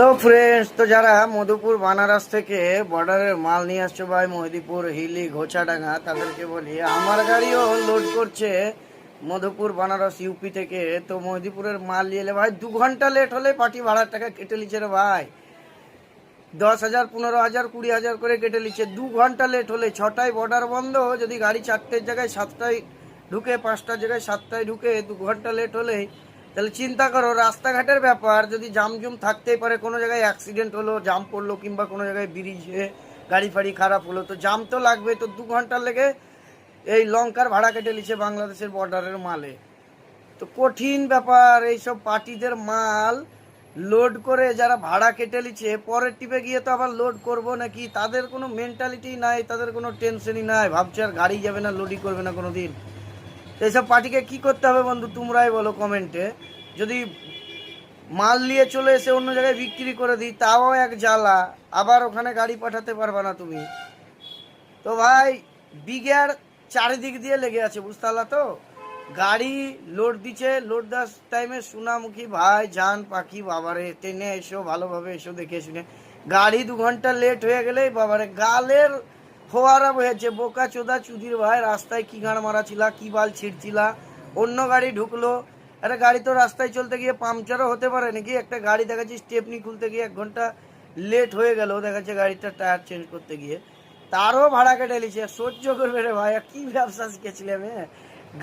Hello friends, তো যারা মধুপুর বানারস থেকে বর্ডারের মাল নিয়ে আসছো ভাই, মহিদিপুর, হিলি, ঘোচাডাঙ্গা, তাদেরকে বলি আমার গাড়িও লোড করছে মধুপুর বানারস ইউপি থেকে। তো মহিদিপুরের মাল নিয়ে এলে ভাই 2 ঘন্টা লেট হলে পার্টি ভাড়ার টাকা কেটে নিচ্ছে রে ভাই। 10,000, 15,000, 20,000 করে কেটে নিচ্ছে 2 ঘন্টা লেট হলে। 6টায় বর্ডার বন্ধ, যদি গাড়ি 4টের জায়গায় 7টায় ঢুকে, 5টার জায়গায় 7টায় ঢুকে, 2 ঘন্টা লেট হলেই তাহলে চিন্তা করো রাস্তাঘাটের ব্যাপার। যদি জামজুম থাকতেই পারে, কোনো জায়গায় অ্যাক্সিডেন্ট হলো, জাম পড়লো, কিংবা কোনো জায়গায় ব্রিজে গাড়ি ফাড়ি খারাপ হলো, তো জাম তো লাগবে। তো 2 ঘন্টা লেগে এই লঙ্কার ভাড়া কেটে নিচ্ছে বাংলাদেশের বর্ডারের মালে। তো কঠিন ব্যাপার এইসব পার্টিদের মাল লোড করে যারা ভাড়া কেটে নিচ্ছে, পরের টিপে গিয়ে তো আবার লোড করবো নাকি, তাদের কোনো মেন্টালিটি নাই, তাদের কোনো টেনশনই নাই, ভাবছে আর গাড়ি যাবে না, লোডই করবে না কোনো দিন। এইসব পার্টিকে কি করতে হবে বন্ধু, তোমরাই বলো কমেন্টে। যদি মাল নিয়ে চলে এসে অন্য জায়গায় বিক্রি করে দিই, তাও এক জ্বালা, আবার ওখানে গাড়ি পাঠাতে পারবে না তুমি। তো ভাই বিঘার চারিদিক দিয়ে লেগে আছে, বুঝতে পারলা তো। গাড়ি লোড দিচ্ছে, লোড দেওয়ার টাইমে সোনামুখী ভাই, জান পাখি, বাবারে ট্রেনে এসো, ভালোভাবে এসো, দেখে শুনে। গাড়ি 2 ঘন্টা লেট হয়ে গেলেই বাবারে গালের ফোয়ারা বয়েছে, বোকা চোদা চুদির ভাই, রাস্তায় কি গাঁড় মারাছিলা, কি বাল ছিঁড়ছিলা। অন্য গাড়ি ঢুকলো, একটা গাড়ি তো রাস্তায় চলতে গিয়ে পাংচারও হতে পারে নাকি। একটা গাড়ি দেখাচ্ছি স্টেপনি খুলতে গিয়ে 1 ঘন্টা লেট হয়ে গেল, দেখাচ্ছে গাড়িটার টায়ার চেঞ্জ করতে গিয়ে, তারও ভাড়া কেটে নিচ্ছে। সহ্য করবে রে ভাই, কি ব্যবসা শিখেছিলাম।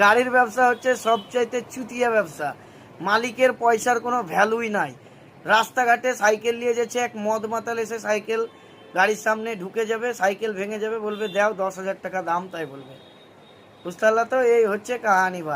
গাড়ির ব্যবসা হচ্ছে সবচাইতে চুতিয়া ব্যবসা, মালিকের পয়সার কোনো ভ্যালুই নাই। রাস্তাঘাটে সাইকেল নিয়ে যাচ্ছে, এক মদ মাতাল এসে সাইকেল গাড়ির সামনে ঢুকে যাবে, সাইকেল ভেঙে যাবে, বলবে দাও 10,000 টাকা দাম, তাই বলবে। বুঝতে পারলা তো, এই হচ্ছে কাহানি ভাই।